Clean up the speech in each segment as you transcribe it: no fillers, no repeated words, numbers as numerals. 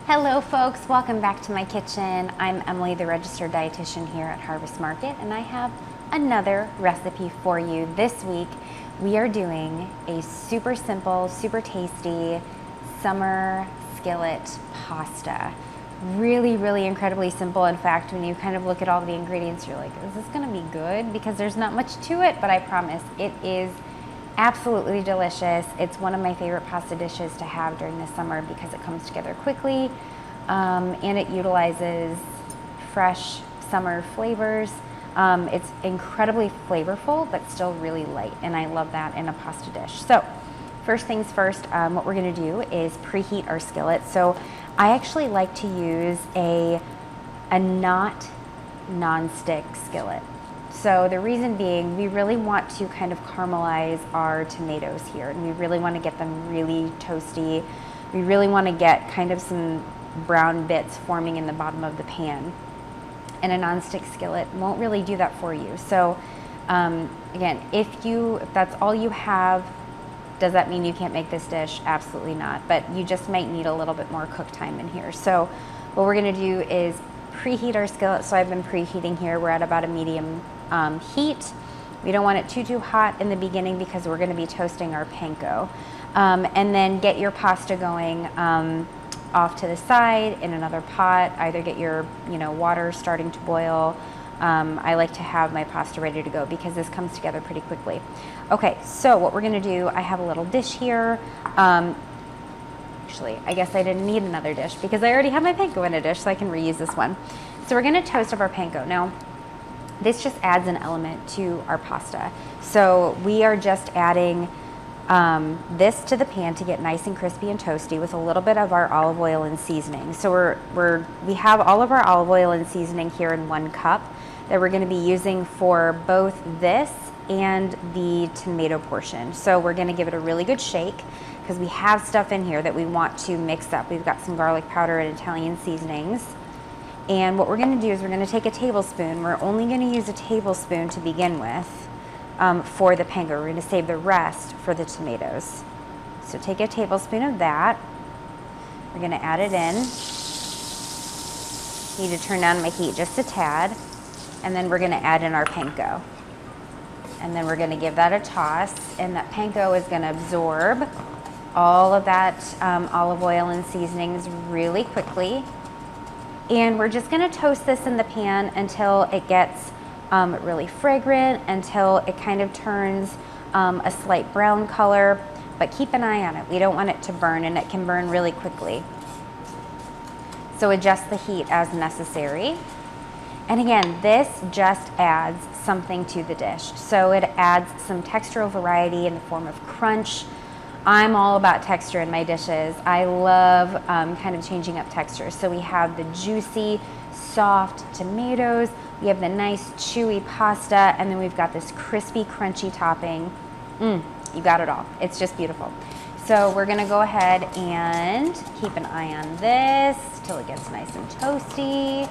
Hello folks, welcome back to my kitchen. I'm Emily, the registered dietitian here at Harvest Market, and I have another recipe for you. This week we are doing a super simple, super tasty summer skillet pasta. Really incredibly simple. In fact, when you kind of look at all the ingredients, you're like, is this gonna be good? Because there's not much to it, but I promise it is absolutely delicious. It's one of my favorite pasta dishes to have during the summer because it comes together quickly and it utilizes fresh summer flavors. It's incredibly flavorful but still really light, and I love that in a pasta dish. So first things first, what we're gonna do is preheat our skillet. So I actually like to use a not non-stick skillet. So the reason being, we really want to kind of caramelize our tomatoes here, and we really want to get them really toasty. We really want to get kind of some brown bits forming in the bottom of the pan. And a nonstick skillet won't really do that for you. So again, if that's all you have, does that mean you can't make this dish? Absolutely not. But you just might need a little bit more cook time in here. So what we're going to do is preheat our skillet. So I've been preheating here. We're at about a medium heat. We don't want it too hot in the beginning because we're going to be toasting our panko. And then get your pasta going off to the side in another pot. Either get your water starting to boil. I like to have my pasta ready to go because this comes together pretty quickly. Okay, so what we're going to do, I have a little dish here. Actually, I guess I didn't need another dish because I already have my panko in a dish, so I can reuse this one. So we're going to toast up our panko. Now, this just adds an element to our pasta. So we are just adding this to the pan to get nice and crispy and toasty with a little bit of our olive oil and seasoning. So we have all of our olive oil and seasoning here in 1 cup that we're going to be using for both this and the tomato portion. So we're going to give it a really good shake because we have stuff in here that we want to mix up. We've got some garlic powder and Italian seasonings. And what we're going to do is we're going to take a tablespoon. We're only going to use a tablespoon to begin with for the panko. We're going to save the rest for the tomatoes. So take a tablespoon of that. We're going to add it in. Need to turn down my heat just a tad. And then we're going to add in our panko. And then we're going to give that a toss. And that panko is going to absorb all of that olive oil and seasonings really quickly. And we're just going to toast this in the pan until it gets really fragrant, until it kind of turns a slight brown color, but keep an eye on it. We don't want it to burn, and it can burn really quickly. So adjust the heat as necessary. And again, this just adds something to the dish. So it adds some textural variety in the form of crunch. I'm all about texture in my dishes. I love kind of changing up textures. So we have the juicy, soft tomatoes, we have the nice chewy pasta, and then we've got this crispy, crunchy topping. You got it all. It's just beautiful. So we're gonna go ahead and keep an eye on this till it gets nice and toasty.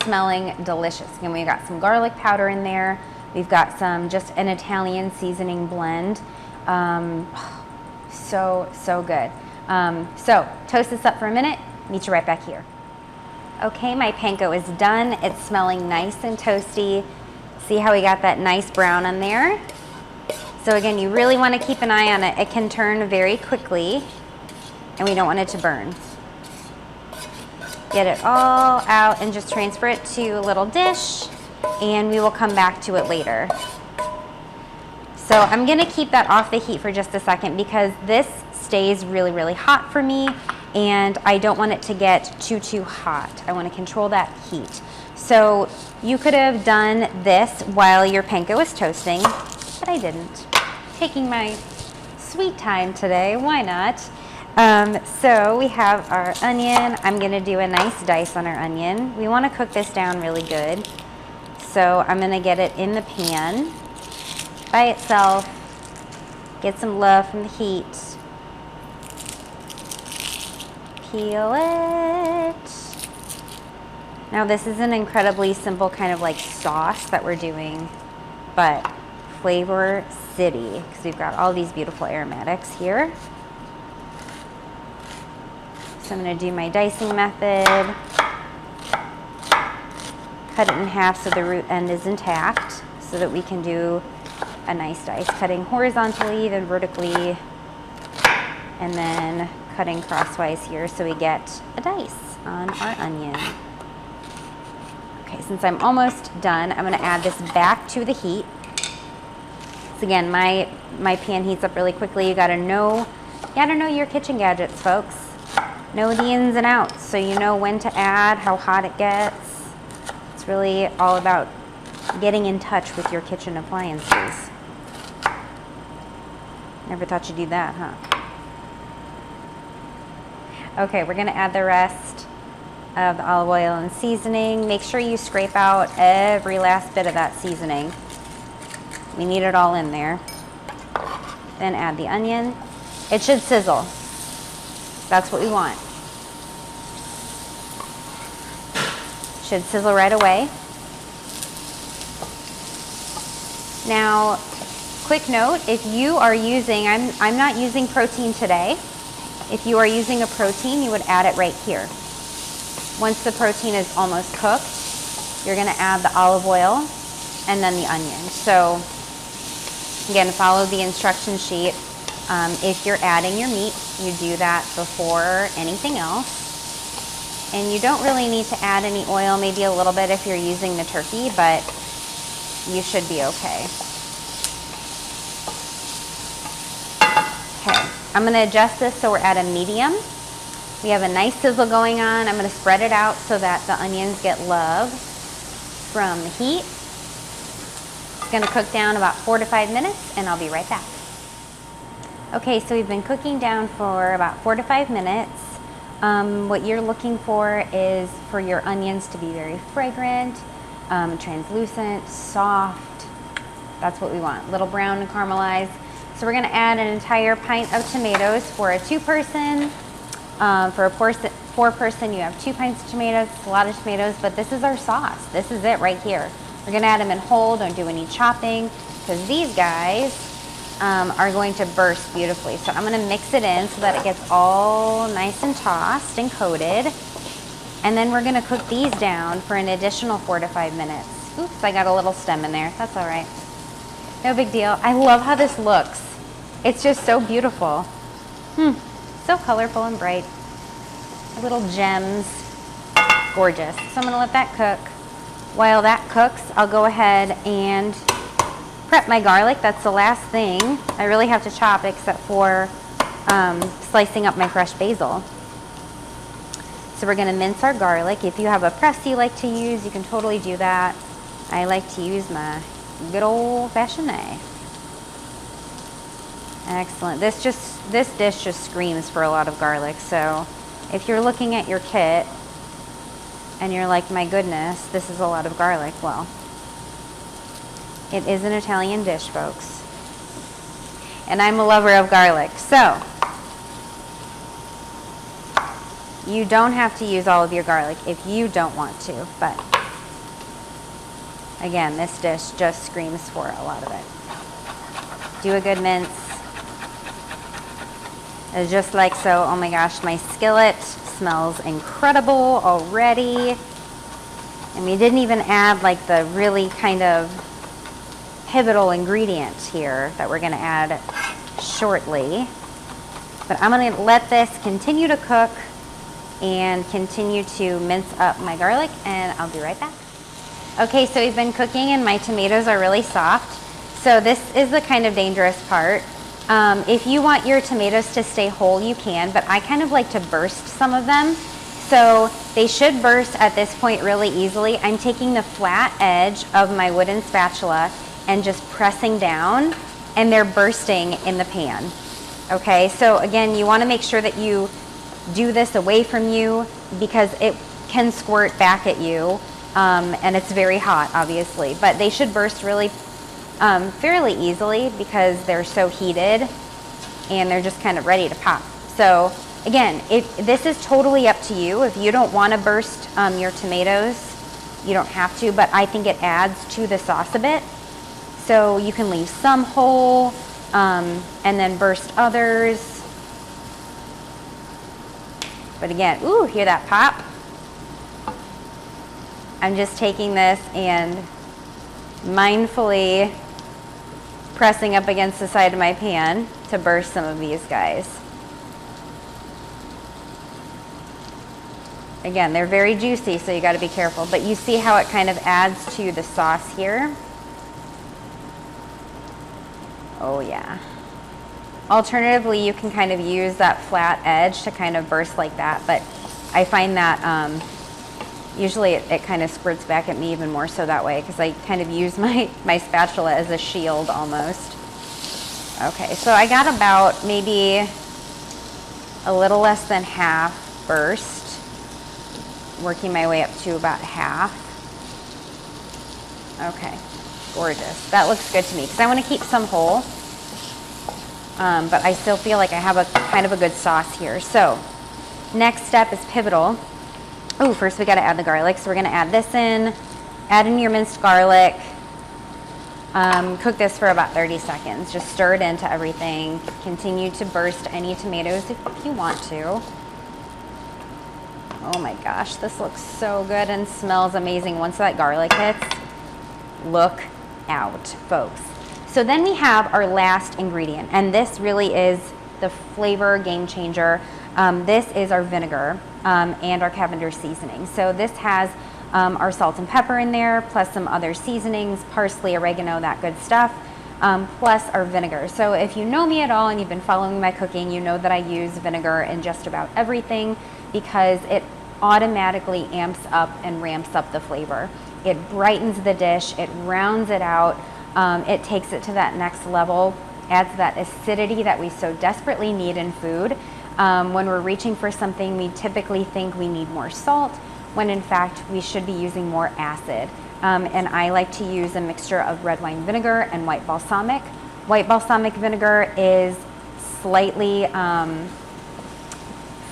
Smelling delicious. Again, we've got some garlic powder in there. We've got just an Italian seasoning blend. So good. So toast this up for a minute, meet you right back here. Okay, my panko is done. It's smelling nice and toasty. See how we got that nice brown on there? So again, you really want to keep an eye on it. It can turn very quickly and we don't want it to burn. Get it all out and just transfer it to a little dish, and we will come back to it later. So I'm going to keep that off the heat for just a second because this stays really hot for me, and I don't want it to get too hot. I want to control that heat. So you could have done this while your panko was toasting, but I didn't. Taking my sweet time today, why not? So we have our onion. I'm going to do a nice dice on our onion. We want to cook this down really good. So I'm going to get it in the pan by itself, get some love from the heat, peel it. Now this is an incredibly simple kind of like sauce that we're doing, but flavor city, because we've got all these beautiful aromatics here. So I'm going to do my dicing method. Cut it in half so the root end is intact so that we can do a nice dice. Cutting horizontally, then vertically, and then cutting crosswise here so we get a dice on our onion. Okay, since I'm almost done, I'm going to add this back to the heat. So again, my pan heats up really quickly. You gotta know your kitchen gadgets, folks. Know the ins and outs so you know when to add, how hot it gets. It's really all about getting in touch with your kitchen appliances. Never thought you'd do that, huh? Okay, we're gonna add the rest of the olive oil and seasoning. Make sure you scrape out every last bit of that seasoning. We need it all in there. Then add the onion. It should sizzle. That's what we want. Should sizzle right away. Now, quick note, if you are using, I'm not using protein today. If you are using a protein, you would add it right here. Once the protein is almost cooked, you're gonna add the olive oil and then the onion. So, again, follow the instruction sheet. If you're adding your meat, you do that before anything else. And you don't really need to add any oil, maybe a little bit if you're using the turkey, but you should be okay. Okay, I'm gonna adjust this so we're at a medium. We have a nice sizzle going on. I'm gonna spread it out so that the onions get love from the heat. It's gonna cook down about 4 to 5 minutes and I'll be right back. Okay, so we've been cooking down for about 4 to 5 minutes. What you're looking for is for your onions to be very fragrant, translucent, soft. That's what we want, a little brown and caramelized. So we're gonna add an entire pint of tomatoes for a 2-person. For a 4-person, you have 2 pints of tomatoes. It's a lot of tomatoes, but this is our sauce. This is it right here. We're gonna add them in whole, don't do any chopping, because these guys are going to burst beautifully. So I'm gonna mix it in so that it gets all nice and tossed and coated. And then we're gonna cook these down for an additional 4 to 5 minutes. Oops, I got a little stem in there. That's all right. No big deal. I love how this looks. It's just so beautiful. So colorful and bright. Little gems. Gorgeous. So I'm gonna let that cook. While that cooks, I'll go ahead and prep my garlic. That's the last thing I really have to chop except for slicing up my fresh basil. So we're gonna mince our garlic. If you have a press you like to use, you can totally do that. I like to use my good old-fashioned knife. Excellent. This dish just screams for a lot of garlic. So if you're looking at your kit and you're like, my goodness, this is a lot of garlic, well, it is an Italian dish, folks. And I'm a lover of garlic. So you don't have to use all of your garlic if you don't want to, but again, this dish just screams for a lot of it. Do a good mince. It's just like so. Oh my gosh, my skillet smells incredible already. And we didn't even add like the really kind of pivotal ingredient here that we're gonna add shortly. But I'm gonna let this continue to cook and continue to mince up my garlic, and I'll be right back. Okay, so we've been cooking and my tomatoes are really soft. So this is the kind of dangerous part. If you want your tomatoes to stay whole, you can, but I kind of like to burst some of them. So they should burst at this point really easily. I'm taking the flat edge of my wooden spatula and just pressing down, and they're bursting in the pan. Okay, so again, you wanna make sure that you do this away from you because it can squirt back at you, and it's very hot, obviously, but they should burst really fairly easily because they're so heated and they're just kind of ready to pop. So again, this is totally up to you. If you don't want to burst your tomatoes, you don't have to, but I think it adds to the sauce a bit. So you can leave some whole and then burst others. But again, ooh, hear that pop? I'm just taking this and mindfully pressing up against the side of my pan to burst some of these guys. Again, they're very juicy, so you got to be careful. But you see how it kind of adds to the sauce here? Oh yeah. Alternatively, you can kind of use that flat edge to kind of burst like that, but I find that usually it kind of squirts back at me even more so that way, because I kind of use my spatula as a shield almost. Okay, so I got about maybe a little less than half burst. Working my way up to about half. Okay, gorgeous. That looks good to me because I want to keep some whole, but I still feel like I have a kind of a good sauce here. So next step is pivotal. Oh, first we got to add the garlic. So we're going to add this in. Add in your minced garlic. Cook this for about 30 seconds. Just stir it into everything. Continue to burst any tomatoes if you want to. Oh my gosh, this looks so good and smells amazing once that garlic hits. Look out, folks. So then we have our last ingredient, and this really is the flavor game changer. This is our vinegar and our Cavendish seasoning. So this has our salt and pepper in there, plus some other seasonings, parsley, oregano, that good stuff, plus our vinegar. So if you know me at all and you've been following my cooking, you know that I use vinegar in just about everything, because it automatically amps up and ramps up the flavor. It brightens the dish, it rounds it out, it takes it to that next level, adds that acidity that we so desperately need in food. When we're reaching for something, we typically think we need more salt, when in fact we should be using more acid. And I like to use a mixture of red wine vinegar and white balsamic. White balsamic vinegar is slightly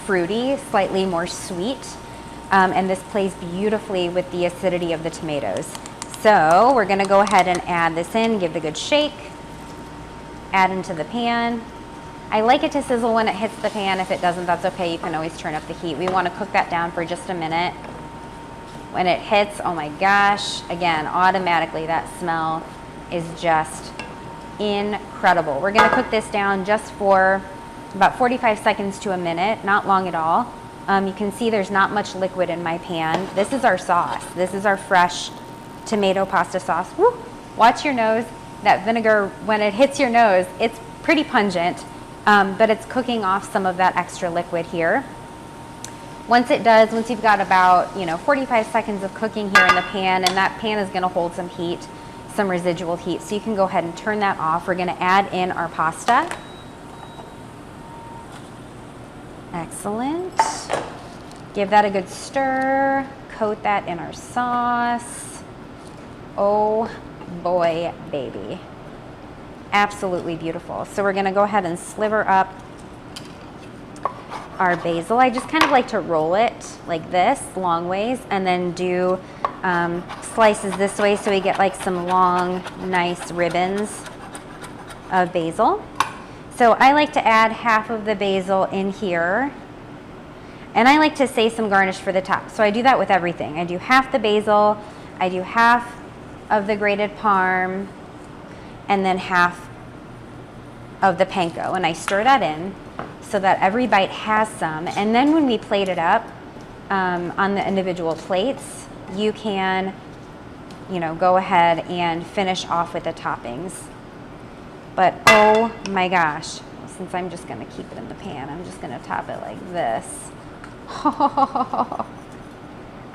fruity, slightly more sweet, and this plays beautifully with the acidity of the tomatoes. So we're gonna go ahead and add this in, give it a good shake, add into the pan. I like it to sizzle when it hits the pan. If it doesn't, that's okay, you can always turn up the heat. We wanna cook that down for just a minute. When it hits, oh my gosh, again, automatically that smell is just incredible. We're gonna cook this down just for about 45 seconds to a minute, not long at all. You can see there's not much liquid in my pan. This is our sauce. This is our fresh tomato pasta sauce. Woo! Watch your nose. That vinegar, when it hits your nose, it's pretty pungent, but it's cooking off some of that extra liquid here. Once it does, once you've got about 45 seconds of cooking here in the pan, and that pan is gonna hold some heat, some residual heat, so you can go ahead and turn that off. We're gonna add in our pasta. Excellent. Give that a good stir. Coat that in our sauce. Oh boy, baby. Absolutely beautiful. So we're gonna go ahead and sliver up our basil. I just kind of like to roll it like this, long ways, and then do slices this way so we get like some long, nice ribbons of basil. So I like to add half of the basil in here, and I like to save some garnish for the top. So I do that with everything. I do half the basil, I do half of the grated parm, and then half of the panko, and I stir that in so that every bite has some. And then when we plate it up on the individual plates, you can go ahead and finish off with the toppings. But oh my gosh, since I'm just gonna keep it in the pan, I'm just gonna top it like this.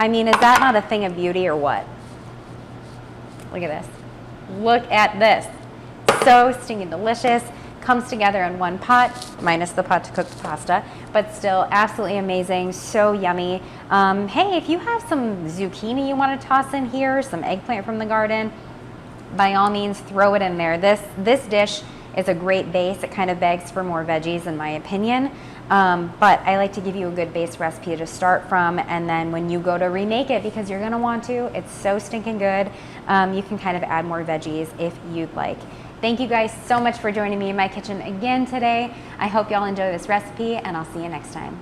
I mean, is that not a thing of beauty or what? Look at this. Look at this. So stinking delicious. Comes together in one pot, minus the pot to cook the pasta, but still absolutely amazing, so yummy. Hey, if you have some zucchini you want to toss in here, some eggplant from the garden, by all means throw it in there. This dish is a great base. It kind of begs for more veggies in my opinion, but I like to give you a good base recipe to start from, and then when you go to remake it, because you're gonna want to, it's so stinking good, you can kind of add more veggies if you'd like. Thank you guys so much for joining me in my kitchen again today. I hope y'all enjoy this recipe, and I'll see you next time.